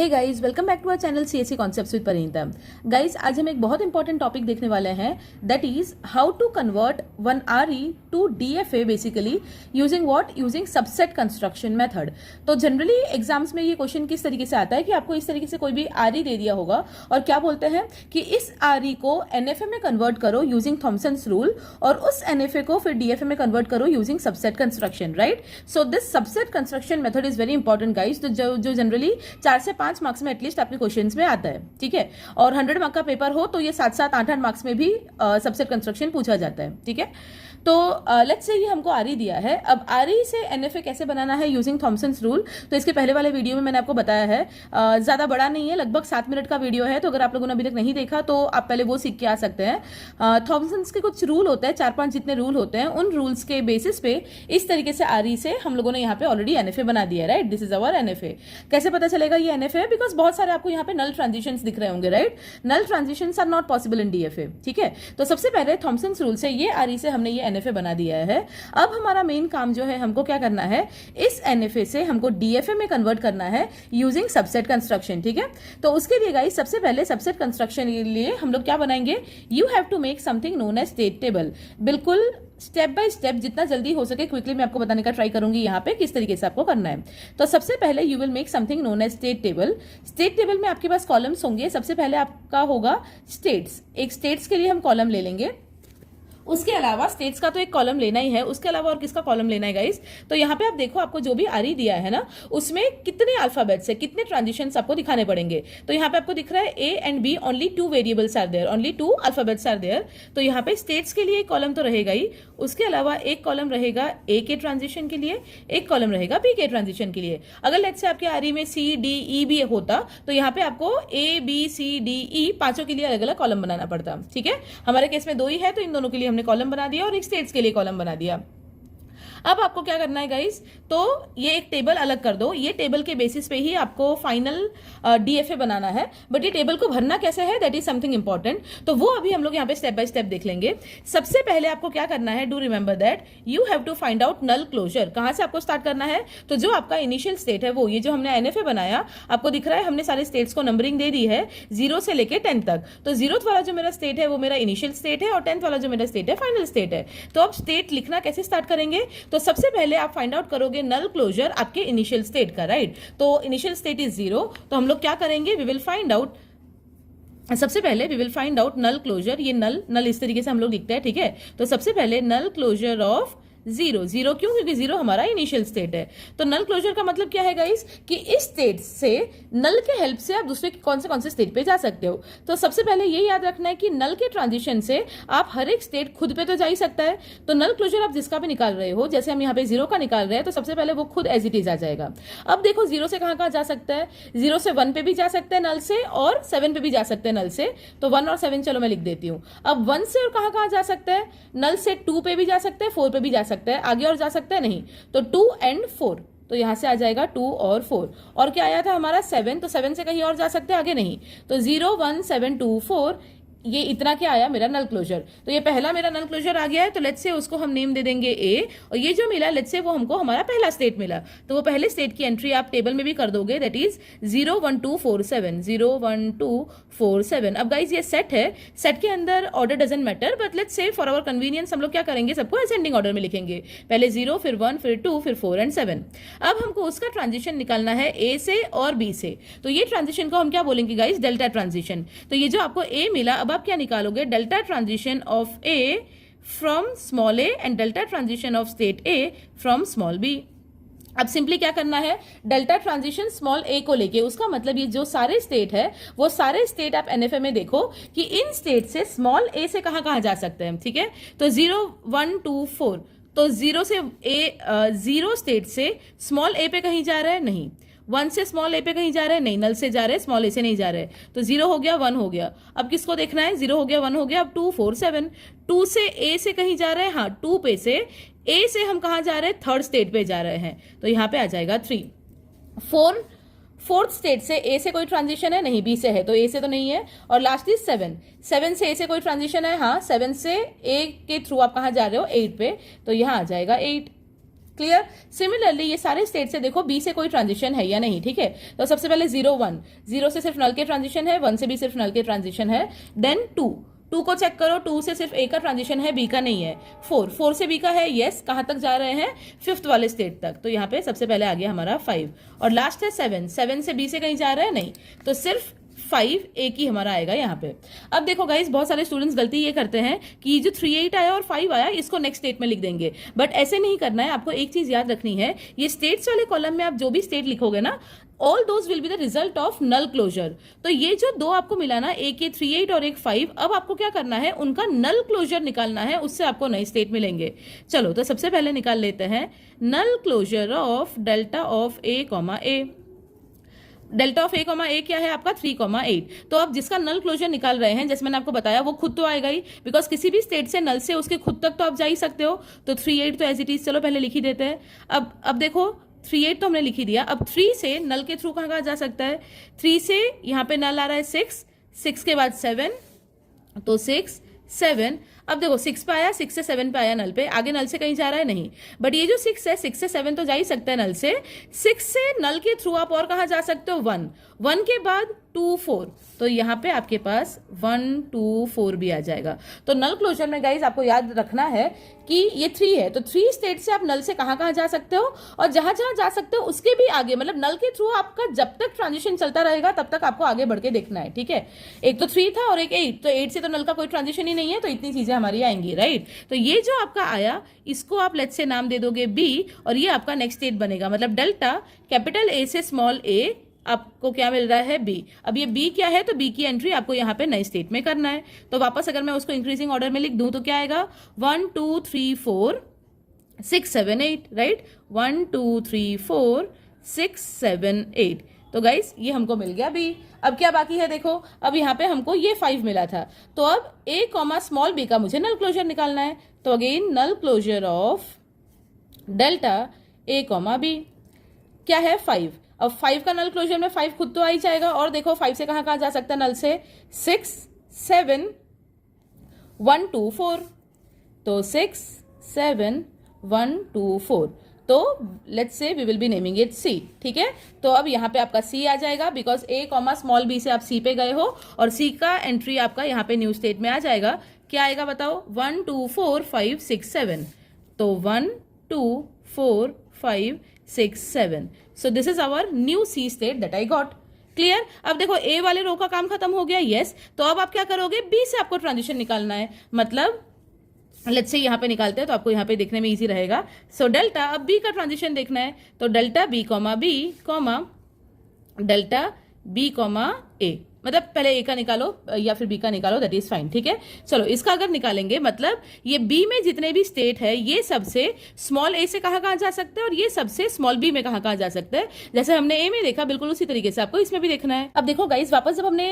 Guys, welcome back to our channel CSC concepts with Parineeta. Guys, आज हम एक बहुत इंपॉर्टेंट टॉपिक देखने वाले हैं, that is how to convert one RE to DFA basically using what, using subset construction method. तो generally exams में ये क्वेश्चन किस तरीके से आता है कि आपको इस तरीके से कोई भी आरई दे दिया होगा और क्या बोलते हैं कि इस आरई को एनएफए में कन्वर्ट करो यूजिंग थॉमसन्स रूल और उस एनएफए को फिर डीएफए में कन्वर्ट करो using subset construction, right. So this subset construction method is very important guys. तो जो जनरली 4 से 5 मार्क्स में एटलीस्ट आपके क्वेश्चंस में आता है, ठीक है। और 100 मार्क का पेपर हो तो ये 7-7, 8-8 मार्क्स में भी सबसेट कंस्ट्रक्शन पूछा जाता है, ठीक है। तो लेट्स से ये हमको आरई दिया है। अब आरई से एनएफए कैसे बनाना है यूजिंग थॉमसन्स रूल, तो इसके पहले वाले वीडियो में मैंने आपको बताया है। ज्यादा बड़ा नहीं है, लगभग 7 मिनट का वीडियो है, तो अगर आप लोगों ने अभी तक नहीं देखा तो आप पहले वो सीख के आ सकते हैं। थॉमसन्स के कुछ रूल होते हैं, 4-5 जितने रूल होते हैं, उन रूल्स के बेसिस पे इस तरीके से आरई से हम लोगों ने यहाँ पे ऑलरेडी एनएफए बना दिया है, right. This is our NFA. कैसे पता चलेगा ये एनएफए है? बिकॉज बहुत सारे आपको यहाँ पे नल ट्रांजिशंस दिख रहे होंगे, right. Null transitions are not possible in DFA, ठीक है। तो सबसे पहले थॉमसन्स रूल से ये आरई से हमने ये एनएफए बना दिया है। अब हमारा मेन काम जो है, हमको क्या करना है, इस एनएफए से हमको डीएफए में कन्वर्ट करना है यूजिंग सबसेट कंस्ट्रक्शन, ठीक है। तो उसके लिए गाइस सबसे पहले सबसेट कंस्ट्रक्शन के लिए हम लोग क्या बनाएंगे, you have to make something known as state table. बिल्कुल स्टेप बाय स्टेप, जितना जल्दी हो सके क्विकली मैं आपको बताने का ट्राई करूंगी यहाँ पे किस तरीके से आपको करना है। तो सबसे पहले you will make something known as state table. State table में आपके पास कॉलम्स होंगे। सबसे पहले आपका होगा स्टेट्स। एक स्टेट्स के लिए हम कॉलम ले लेंगे। उसके अलावा स्टेट्स का तो एक कॉलम लेना ही है, उसके अलावा और किसका कॉलम लेना है गाइस, तो यहाँ पे आप देखो, आपको जो भी आरई दिया है ना, उसमें कितने अल्फाबेट्स है, कितने ट्रांजिशंस आपको दिखाने पड़ेंगे। तो यहाँ पे आपको दिख रहा है A and B, only 2 variables are there, only 2 alphabets are there. तो यहाँ पे स्टेट्स के लिए एक कॉलम तो रहेगा ही, उसके अलावा एक कॉलम रहेगा ए के ट्रांजिशन के लिए, एक कॉलम रहेगा बी के ट्रांजिशन के लिए। अगर लेट्स से आपके आरई में सी डी ई भी होता तो यहाँ पे आपको A B C D E पांचों के लिए अलग अलग कॉलम बनाना पड़ता, ठीक है। हमारे केस में 2 ही है, तो इन दोनों के लिए हमने कॉलम बना दिया और एक स्टेट्स के लिए कॉलम बना दिया। अब आपको क्या करना है गाइस, तो ये एक टेबल अलग कर दो। ये टेबल के बेसिस पे ही आपको फाइनल डीएफए बनाना है, बट ये टेबल को भरना कैसे है, दैट इज समथिंग इंपॉर्टेंट। तो वो अभी हम लोग यहाँ पे स्टेप बाय स्टेप देख लेंगे। सबसे पहले आपको क्या करना है, do remember that you have to find out null closure. कहां से आपको स्टार्ट करना है, तो जो आपका इनिशियल स्टेट है, वो ये जो हमने एनएफए बनाया, आपको दिख रहा है हमने सारे स्टेट्स को नंबरिंग दे दी है 0 से लेके 10 तक। तो 0th वाला जो मेरा स्टेट है वो मेरा इनिशियल स्टेट है और 10th वाला जो मेरा स्टेट है फाइनल स्टेट है। तो अब स्टेट लिखना कैसे स्टार्ट करेंगे, तो सबसे पहले आप फाइंड आउट करोगे नल क्लोजर आपके इनिशियल स्टेट का, राइट। तो इनिशियल स्टेट इज 0, तो हम लोग क्या करेंगे, वी विल फाइंड आउट, सबसे पहले we will find out null closure. ये नल इस तरीके से हम लोग लिखते हैं, ठीक है। तो सबसे पहले नल क्लोजर ऑफ 0 क्यों, क्योंकि 0 हमारा इनिशियल स्टेट है। तो नल क्लोजर का मतलब क्या है गाइस, कि इस स्टेट से नल के हेल्प से आप दूसरे कौन से स्टेट पे जा सकते हो। तो सबसे पहले ये याद रखना है कि नल के ट्रांजिशन से आप हर एक स्टेट खुद पे तो जा ही सकता है। तो नल क्लोजर आप जिसका भी निकाल रहे हो, जैसे हम यहाँ पे 0 का निकाल रहे हैं, तो सबसे पहले वो खुद एज इट इज आ जाएगा। अब देखो 0 से कहां जा सकता है, 0 से 1 पे भी जा सकते हैं नल से, और 7 पे भी जा सकते हैं नल से। तो 1 और 7 चलो मैं लिख देती हूँ। अब 1 से और कहां जा सकते हैं, नल से 2 पे भी जा सकते हैं, 4 पे भी जा सकते हैं, आगे और जा सकते हैं नहीं। तो 2 and 4, तो यहां से आ जाएगा 2 और 4। और क्या आया था हमारा 7, तो 7 से कहीं और जा सकते हैं, आगे नहीं। तो 0 1 7 2 4, ये इतना क्या आया मेरा नल क्लोजर। तो ये पहला मेरा नल क्लोजर आ गया है। तो लेट्स से उसको हम नेम दे देंगे ए, और ये जो मिला लेट्स से वो हमको हमारा पहला स्टेट मिला। तो वो पहले स्टेट की एंट्री आप टेबल में भी कर दोगे, दैट इज 0 1 2 4 7, 0 1 2 4 7। अब गाइज ये सेट है, सेट के अंदर order doesn't matter, but let's say for our convenience हम लोग क्या करेंगे, सबको असेंडिंग ऑर्डर में लिखेंगे। पहले 0 फिर 1 फिर 2 फिर 4 एंड 7। अब हमको उसका ट्रांजिशन निकालना है ए से और बी से। तो ये ट्रांजिशन को हम क्या बोलेंगे गाइज, डेल्टा ट्रांजिशन। तो ये जो आपको ए मिला, अब आप क्या निकालोगे, delta transition of A from small A and delta transition of state A from small B. अब सिंपली क्या करना है, डेल्टा ट्रांजिशन स्मॉल ए को लेके, उसका मतलब ये जो सारे स्टेट है वो सारे स्टेट आप एनएफए में देखो कि इन स्टेट से स्मॉल ए से कहां जा सकते हैं, ठीक है। तो 0 1 2 4, तो 0 से ए, 0 स्टेट से स्मॉल ए पे कहीं जा रहा है, नहीं। 1 से स्मॉल ए पे कहीं जा रहे हैं, नहीं। नल से जा रहे हैं, स्मॉल ए से नहीं जा रहे। तो 0 हो गया, 1 हो गया। अब किसको देखना है, 0 हो गया, 1 हो गया, अब 2 4 7। 2 से ए से कहीं जा रहे हैं, हाँ 2 पे से ए से हम कहां जा रहे हैं, 3rd स्टेट पे जा रहे हैं, तो यहां पे आ जाएगा 3। 4th स्टेट से ए से कोई ट्रांजिशन है, नहीं। बी से है, तो ए से तो नहीं है। और लास्ट इज 7 से ए से कोई ट्रांजिशन है, हाँ 7 से ए के थ्रू आप कहां जा रहे हो, 8 पे, तो यहां आ जाएगा 8। क्लियर। सिमिलरली ये सारे स्टेट से देखो बी से कोई ट्रांजिशन है या नहीं, ठीक है। तो सबसे पहले 0 1, 0 से सिर्फ नल के ट्रांजिशन है, 1 से भी सिर्फ नल के ट्रांजिशन है। देन 2 को चेक करो, 2 से सिर्फ ए का ट्रांजिशन है, बी का नहीं है। 4 से बी का है, यस। कहां तक जा रहे हैं? 5th वाले स्टेट तक। तो यहाँ पे सबसे पहले आ गया हमारा 5 और लास्ट है 7 से बी से कहीं जा रहा है नहीं, तो सिर्फ 5 एक ही हमारा आएगा यहाँ पे। अब देखो गाइस, बहुत सारे स्टूडेंट्स गलती ये करते हैं कि जो 3 8 आया और 5 आया इसको नेक्स्ट स्टेट में लिख देंगे, बट ऐसे नहीं करना है। आपको एक चीज याद रखनी है, ये स्टेट्स वाले कॉलम में आप जो भी स्टेट लिखोगे ना, all those will be the result of null closure. तो ये जो दो आपको मिला ना, एक ये 3 8 और एक 5, अब आपको क्या करना है, उनका नल क्लोजर निकालना है, उससे आपको नए स्टेट मिलेंगे। चलो तो सबसे पहले निकाल लेते हैं null closure of delta of A comma A. Delta of A comma A क्या है आपका? 3,8। तो अब जिसका नल क्लोजर निकाल रहे हैं, जैसे मैंने आपको बताया, वो खुद तो आएगा ही, बिकॉज किसी भी स्टेट से नल से उसके खुद तक तो आप जा ही सकते हो। तो 3 8 तो एज इट इज, चलो पहले लिख ही देते हैं। अब देखो 3 8 तो हमने लिख ही दिया। अब 3 से नल के थ्रू कहाँ जा सकता है? 3 से यहाँ पे नल आ रहा है 6 के बाद 7, तो 6 7। अब देखो 6 पे आया, 6 से 7 पे आया नल पे, आगे नल से कहीं जा रहा है नहीं, बट ये जो 6 है, 6 से 7 तो जा ही सकता है नल से। 6 से नल के थ्रू आप और कहाँ जा सकते हो? 1 के बाद 2 4, तो यहाँ पे आपके पास 1 2 4 भी आ जाएगा। तो नल क्लोजर में गाइज आपको याद रखना है कि ये 3 है, तो 3 स्टेट से आप नल से कहाँ जा सकते हो, और जहां जहां जा सकते हो उसके भी आगे, मतलब नल के थ्रू आपका जब तक ट्रांजिशन चलता रहेगा तब तक आपको आगे बढ़ के देखना है, ठीक है। एक तो 3 था और एक 8, तो 8 से तो नल का कोई ट्रांजिशन ही नहीं है, तो इतनी चीजें हमारी आएंगी, राइट। तो ये जो आपका आया, इसको आप लेट्स से नाम दे दोगे बी, और ये आपका नेक्स्ट स्टेट बनेगा, मतलब डेल्टा कैपिटल ए से स्मॉल ए आपको क्या मिल रहा है? बी। अब ये बी क्या है? तो बी की एंट्री आपको यहाँ पे नए स्टेट में करना है। तो वापस अगर मैं उसको इंक्रीजिंग ऑर्डर में लिख दूं तो क्या आएगा? 1 2 3 4 6 7 8, राइट। 1 2 3 4 6 7 8। तो गाइस ये हमको मिल गया बी। अब क्या बाकी है देखो, अब यहाँ पे हमको ये 5 मिला था, तो अब ए कॉमा स्मॉल बी का मुझे नल क्लोजर निकालना है। तो again null closure of delta A comma B क्या है? 5। अब 5 का नल क्लोजर में 5 खुद तो आ ही जाएगा, और देखो 5 से कहाँ जा सकता है नल से? 6 7 1 2 4, तो 6 7 1 2 4। तो let's say we will be naming it C, ठीक है। तो अब यहाँ पे आपका सी आ जाएगा, because A comma small B से आप सी पे गए हो, और सी का एंट्री आपका यहाँ पे न्यू स्टेट में आ जाएगा। क्या आएगा बताओ? 1 2 4 5 6 7, तो 1 2 4 5 6 7। So this is our new C state that I got. Clear. अब देखो ए वाले रो का काम खत्म हो गया, यस। तो अब आप क्या करोगे? बी से आपको ट्रांजिशन निकालना है, मतलब लेट्स से यहाँ पे निकालते हैं तो आपको यहाँ पे देखने में इजी रहेगा। सो डेल्टा, अब बी का ट्रांजिशन देखना है, तो delta B comma B comma delta B comma A, मतलब पहले ए का निकालो या फिर बी का निकालो, दैट इज फाइन, ठीक है। चलो इसका अगर निकालेंगे, मतलब ये बी में जितने भी स्टेट है, ये सबसे स्मॉल ए से कहाँ जा सकते हैं, और ये सबसे स्मॉल बी में कहाँ जा सकते हैं। जैसे हमने ए में देखा, बिल्कुल उसी तरीके से आपको इसमें भी देखना है। अब देखो गाइस, वापस जब हमने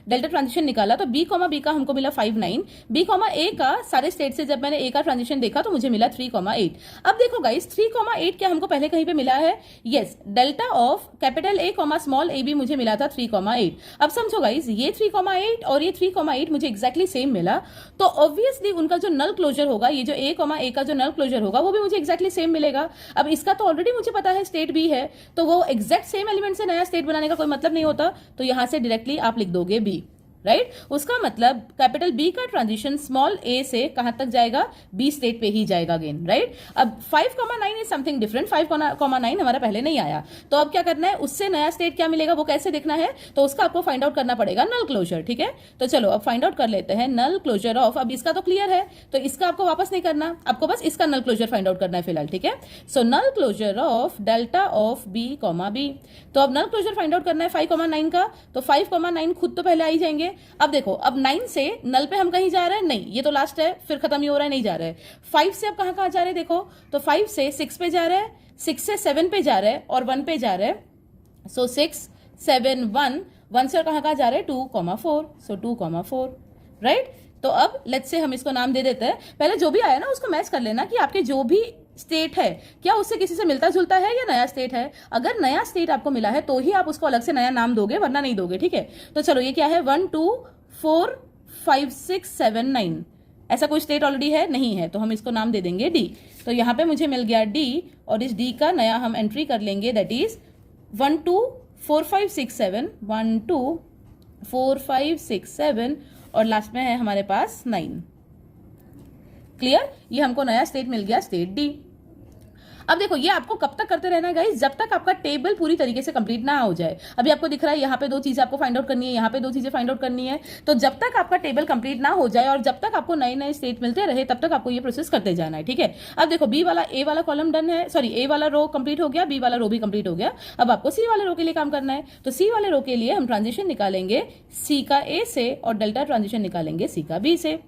डेल्टा ट्रांजिशन निकाला तो बी कॉमा बी का हमको मिला 5 9, बी कॉमा ए का सारे स्टेट से जब मैंने ए का ट्रांजिशन देखा तो मुझे मिला 3,8। अब देखो गाइस 3,8 क्या हमको पहले कहीं पे मिला है? Yes, delta of capital A comma small A भी मुझे मिला था 3,8। अब समझो गाइस, ये 3,8 और ये 3,8 मुझे एक्जैक्टली सेम मिला, तो ऑब्वियसली उनका जो नल क्लोजर होगा, ये जो ए कॉमा ए का जो नल क्लोजर होगा वो भी मुझे एक्जैक्टली सेम मिलेगा। अब इसका तो ऑलरेडी मुझे पता है स्टेट बी है, तो वो एक्जैक्ट सेम एलिमेंट से नया स्टेट बनाने का कोई मतलब नहीं होता, तो यहां से डायरेक्टली आप लिख दोगे बी, राइट। उसका मतलब कैपिटल बी का ट्रांजिशन स्मॉल ए से कहां तक जाएगा? बी स्टेट पे ही जाएगा अगेन, राइट। अब 5,9 इज समथिंग डिफरेंट, 5,9 हमारा पहले नहीं आया, तो अब क्या करना है? उससे नया स्टेट क्या मिलेगा वो कैसे देखना है? तो उसका आपको फाइंड आउट करना पड़ेगा नल क्लोजर, ठीक है। तो चलो अब फाइंड आउट कर लेते हैं नल क्लोजर ऑफ, अब इसका तो क्लियर है, तो इसका आपको वापस नहीं करना, आपको बस इसका नल क्लोजर फाइंड आउट करना है फिलहाल, ठीक है। So null closure of delta of B comma B, तो अब नल क्लोजर फाइंड आउट करना है 5,9 का, तो 5,9 खुद तो पहले आ ही जाएंगे। अब देखो, अब 9 से नल पे हम कहीं जा रहे हैं नहीं, ये तो लास्ट है, फिर खत्म ही हो रहा है, नहीं जा रहा है। 5 से अब कहां जा रहे हैं देखो, तो 5 से 6 पे जा रहे हैं, 6 से 7 पे जा रहे हैं, और 1 पे जा रहे हैं। सो 6 7 1 से और कहां जा रहे हैं? 2,4, सो 2,4, राइट। तो अब लेट्स से हम इसको नाम दे देते हैं, पहले जो भी आया ना उसको मैच कर लेना कि आपके जो भी स्टेट है क्या उससे किसी से मिलता जुलता है या नया स्टेट है। अगर नया स्टेट आपको मिला है तो ही आप उसको अलग से नया नाम दोगे, वरना नहीं दोगे, ठीक है। तो चलो ये क्या है? 1 2 4 5 6 7 9, ऐसा कोई स्टेट ऑलरेडी है नहीं है, तो हम इसको नाम दे देंगे डी। तो यहाँ पे मुझे मिल गया डी, और इस डी का नया हम एंट्री कर लेंगे, दैट इज 1 2 4 5 6 7, 1 2 4 5 6 7, और लास्ट में है हमारे पास 9। क्लियर? ये हमको नया स्टेट मिल गया, स्टेट डी। अब देखो ये आपको कब तक करते रहना है गाइस, जब तक आपका टेबल पूरी तरीके से कंप्लीट ना हो जाए। अभी आपको दिख रहा है यहाँ पे 2 चीजें आपको फाइंड आउट करनी है, यहाँ पे 2 चीजें फाइंड आउट करनी है। तो जब तक आपका टेबल कंप्लीट ना हो जाए और जब तक आपको नए नए स्टेट मिलते रहे, तब तक आपको ये प्रोसेस करते जाना है, ठीक है। अब देखो बी वाला ए वाला कॉलम डन है, सॉरी ए वाला रो कंप्लीट हो गया, बी वाला रो भी कंप्लीट हो गया। अब आपको सी वाले रो के लिए काम करना है। तो सी वाले रो के लिए हम ट्रांजिशन निकालेंगे सी का ए से, और डेल्टा ट्रांजिशन निकालेंगे सी का बी से।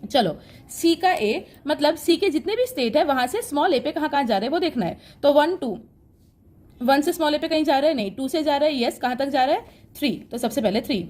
चलो सी का ए मतलब सी के जितने भी स्टेट है वहां से स्मॉल ए पे कहाँ कहाँ जा रहे हैं वो देखना है। तो 1 2, 1 से स्मॉल ए पे कहीं जा रहे हैं नहीं, 2 से जा रहे हैं, यस, कहाँ तक जा रहा है 3, तो सबसे पहले 3,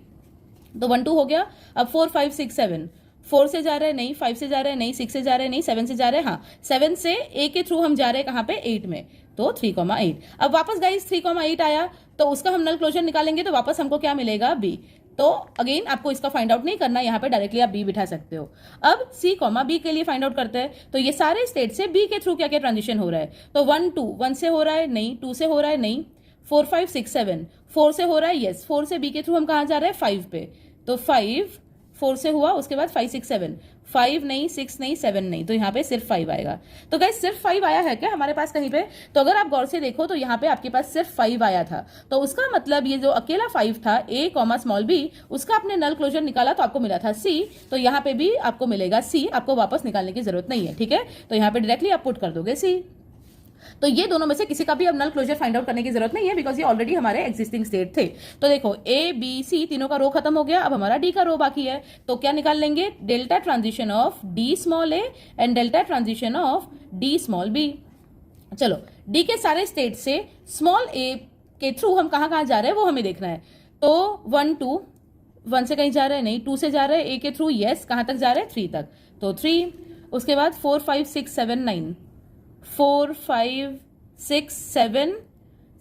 तो 1 2 हो गया। अब 4 5 6 7, 4 से जा रहे हैं नहीं, 5 से जा रहे हैं नहीं, 6 से जा रहे हैं नहीं, 7 से जा रहे हैं, हाँ 7 से ए के थ्रू हम जा रहे हैं कहाँ पे 8 में, तो 3,8। अब वापस गाइस 3,8 आया तो उसका हम नल क्लोजर निकालेंगे, तो वापस हमको क्या मिलेगा बी। तो अगेन आपको इसका फाइंड आउट नहीं करना, यहाँ पे डायरेक्टली आप बी बिठा सकते हो। अब सी कॉमा बी के लिए फाइंड आउट करते हैं। तो ये सारे स्टेट से बी के थ्रू क्या क्या ट्रांजिशन हो रहा है। तो 1 2, 1 से हो रहा है नहीं, 2 से हो रहा है नहीं, 4 5 6 7, 4 से हो रहा है, यस, 4 से बी के थ्रू हम कहाँ जा रहे हैं 5 पे, तो 5 4 से हुआ, उसके बाद 5 6 7, 5 नहीं, 6 नहीं, 7 नहीं, तो यहाँ पे सिर्फ 5 आएगा। तो गाइस सिर्फ 5 आया है क्या हमारे पास कहीं पे? तो अगर आप गौर से देखो तो यहाँ पे आपके पास सिर्फ 5 आया था, तो उसका मतलब ये जो अकेला 5 था ए कॉमा स्मॉल बी, उसका आपने नल क्लोजर निकाला तो आपको मिला था सी, तो यहाँ पे भी आपको मिलेगा सी, आपको वापस निकालने की जरूरत नहीं है, ठीक है। तो यहाँ पे डायरेक्टली आप पुट कर दोगे सी। तो ये दोनों में से किसी का भी अब नल क्लोजर फाइंड आउट करने की जरूरत नहीं है, बिकॉज ये ऑलरेडी हमारे एक्जिस्टिंग स्टेट थे। तो देखो ए बी सी तीनों का रो खत्म हो गया, अब हमारा डी का रो बाकी है। तो क्या निकाल लेंगे, delta transition of D small A and delta transition of D small B. चलो डी के सारे स्टेट से स्मॉल ए के थ्रू हम कहाँ कहाँ जा रहे हैं वो हमें देखना है। तो 1 2, 1 से कहीं जा रहे हैं नहीं, 2 से जा रहे हैं ए के थ्रू, यस, कहाँ तक जा रहे हैं 3 तक, तो 3। उसके बाद 4 5 6 7 9, 4 5 6 7,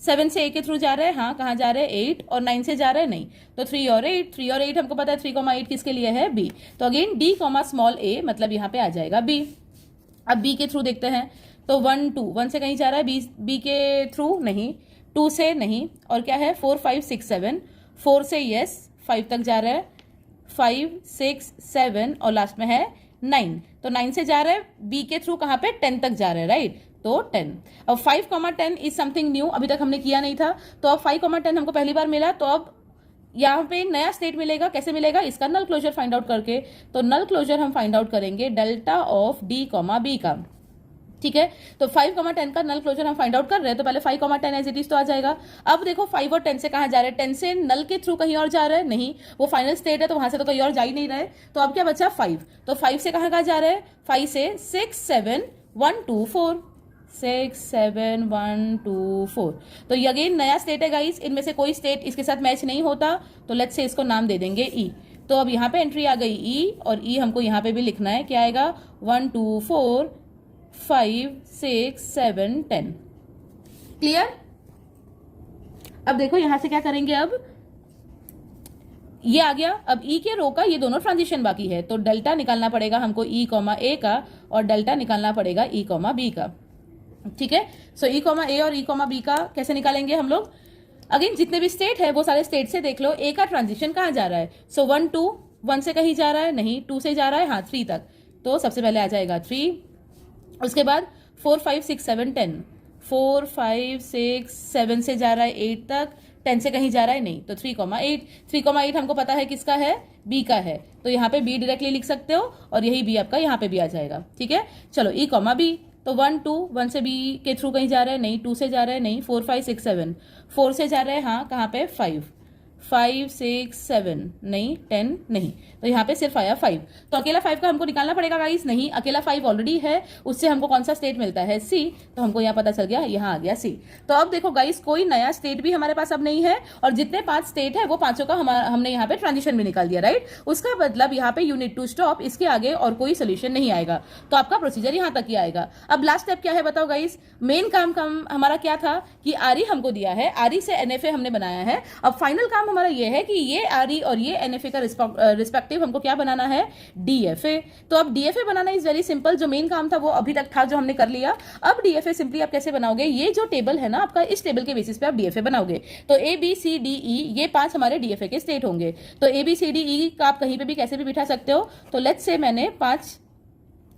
7 से ए के थ्रू जा रहे हैं, हाँ कहाँ जा रहे हैं 8, और 9 से जा रहे हैं नहीं, तो 3 और 8, 3 और 8 हमको पता है 3,8 किसके लिए है बी। तो अगेन डी कॉमा स्मॉल ए मतलब यहाँ पे आ जाएगा बी। अब बी के थ्रू देखते हैं। तो 1 2, 1 से कहीं जा रहा है बी के थ्रू नहीं, 2 से नहीं, और क्या है 4 5 6 7, 4 से यस 5 तक जा रहा है, 5 6 7, और लास्ट में है 9, तो 9 से जा रहे हैं बी के थ्रू कहाँ पे 10 तक जा रहे हैं, राइट, तो 10। अब 5,10 इज समथिंग न्यू, अभी तक हमने किया नहीं था, तो अब 5,10 हमको पहली बार मिला, तो अब यहाँ पे नया स्टेट मिलेगा, कैसे मिलेगा, इसका नल क्लोजर फाइंड आउट करके। तो नल क्लोजर हम फाइंड आउट करेंगे delta of D comma B का, ठीक है। तो 5,10 का नल क्लोजर हम फाइंड आउट कर रहे हैं, तो पहले 5,10 एज इट इज तो आ जाएगा। अब देखो 5 और 10 से कहाँ जा रहे हैं, 10 से नल के थ्रू कहीं और जा रहे हैं नहीं, वो फाइनल स्टेट है तो वहां से तो कहीं और जा ही नहीं रहे, तो अब क्या बचा 5, तो 5 से कहाँ कहाँ जा रहे हैं, 5 से 6 7 1 2 4, 6 7 1 2 4, तो ये अगेन नया स्टेट है गाइस, इनमें से कोई स्टेट इसके साथ मैच नहीं होता, तो लेट्स से इसको नाम दे देंगे ई। तो अब यहाँ पे एंट्री आ गई ई, और ई हमको यहाँ पे भी लिखना है, क्या आएगा 1 2 4 5 6 7 10। क्लियर? अब देखो यहां से क्या करेंगे, अब ये आ गया। अब ई के रो का ये दोनों ट्रांजिशन बाकी है, तो डेल्टा निकालना पड़ेगा हमको ई कॉमा ए का, और डेल्टा निकालना पड़ेगा ई कॉमा बी का, ठीक है। सो ई कॉमा ए और ई कॉमा बी का कैसे निकालेंगे हम लोग, अगेन जितने भी स्टेट है वो सारे स्टेट से देख लो ए का ट्रांजिशन कहाँ जा रहा है। सो 1 2, 1 से कहीं जा रहा है नहीं, 2 से जा रहा है, हाँ 3 तक, तो सबसे पहले आ जाएगा 3। उसके बाद 4 5 6 7 10, 4 5 6 7 से जा रहा है 8 तक, 10 से कहीं जा रहा है नहीं, तो 3,8, 3,8 हमको पता है किसका है, बी का है, तो यहाँ पे बी डायरेक्टली लिख सकते हो, और यही बी आपका यहाँ पे भी आ जाएगा, ठीक है। चलो ई कॉमा बी, तो 1 2, 1 से बी के थ्रू कहीं जा रहे हैं नहीं, 2 से जा रहे हैं नहीं, 4 5 6 7, 4 से जा रहे हैं, हाँ कहाँ पे 5 6 7 नहीं, 10 नहीं, तो यहाँ पे सिर्फ आया 5। तो अकेला 5 का हमको निकालना पड़ेगा गाइस, नहीं अकेला 5 ऑलरेडी है, उससे हमको कौन सा स्टेट मिलता है सी, तो हमको यहाँ पता चल गया, यहाँ आ गया सी। तो अब देखो गाइस कोई नया स्टेट भी हमारे पास अब नहीं है, और जितने 5 स्टेट है वो पांचों का हमने यहाँ पे ट्रांजिशन भी निकाल दिया, राइट। उसका मतलब यहाँ पे यूनिट टू स्टॉप, इसके आगे और कोई सोल्यूशन नहीं आएगा, तो आपका प्रोसीजर यहाँ तक ही आएगा। अब लास्ट स्टेप क्या है बताओ गाइस, मेन काम हमारा क्या था कि आरी हमको दिया है, आरी से एनएफए हमने बनाया है, अब फाइनल काम हमारा ये है कि ये आरई और ये एनएफए का रिस्पेक्टिव हमको क्या बनाना है, डीएफए। तो अब DFA banana is very simple, जो मेन काम था वो अभी तक था जो हमने कर लिया। अब डीएफए सिंपली आप कैसे बनाओगे, ये जो टेबल है ना आपका, इस टेबल के बेसिस पे आप डीएफए बनाओगे। तो A B C D E ये 5 हमारे डीएफए के स्टेट होंगे। तो A B C D E का आप कहीं पे भी कैसे भी बिठा सकते हो। तो लेट्स से मैंने 5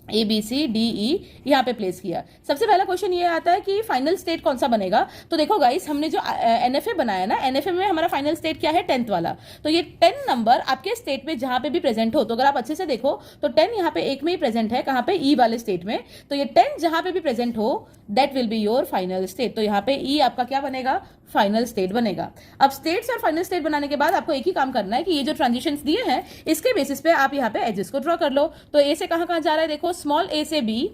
A B C D E यहाँ पे प्लेस किया। सबसे पहला क्वेश्चन ये आता है कि फाइनल स्टेट कौन सा बनेगा। तो देखो गाइस, हमने जो एनएफए बनाया ना, एनएफए में हमारा फाइनल स्टेट क्या है, 10th वाला। तो ये 10 नंबर आपके स्टेट में जहां पे भी प्रेजेंट हो, तो अगर आप अच्छे से देखो तो 10 यहाँ पे एक में ही प्रेजेंट है, कहाँ पे, ई वाले स्टेट में। तो ये 10 जहां पे भी प्रेजेंट हो, that will be your final state. तो यहाँ पे ई आपका क्या बनेगा, फाइनल स्टेट बनेगा। अब स्टेट्स और फाइनल स्टेट बनाने के बाद आपको एक ही काम करना है कि ये जो ट्रांजिशंस दिए हैं इसके बेसिस पे आप यहाँ पे एजेस को ड्रॉ कर लो। तो ए से कहाँ जा रहा है, देखो, स्मॉल ए से बी,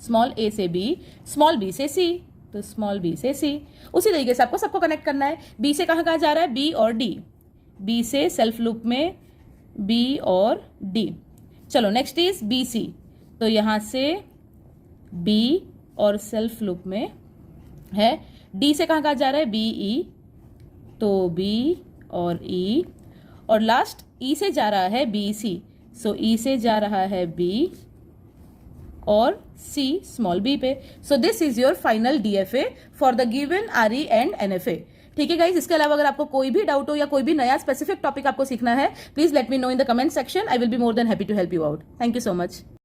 स्मॉल ए से बी, स्मॉल बी से सी, तो स्मॉल बी से सी। उसी तरीके से आपको सबको कनेक्ट करना है। बी से कहाँ जा रहा है, बी और डी, बी से सेल्फ लूप में बी और डी। चलो नेक्स्ट इज बी सी, तो यहां से बी और सेल्फ लूप में है। डी से कहाँ जा रहा है, बी ई, तो बी और ई। और लास्ट ई से जा रहा है बी सी, सो ई से जा रहा है बी और सी स्मॉल बी पे। So this is your final DFA for the given R E and NFA. ठीक है गाइज, इसके अलावा अगर आपको कोई भी डाउट हो या कोई भी नया स्पेसिफिक टॉपिक आपको सीखना है, please let me know in the comment section. I will be more than happy to help you out. Thank you so much.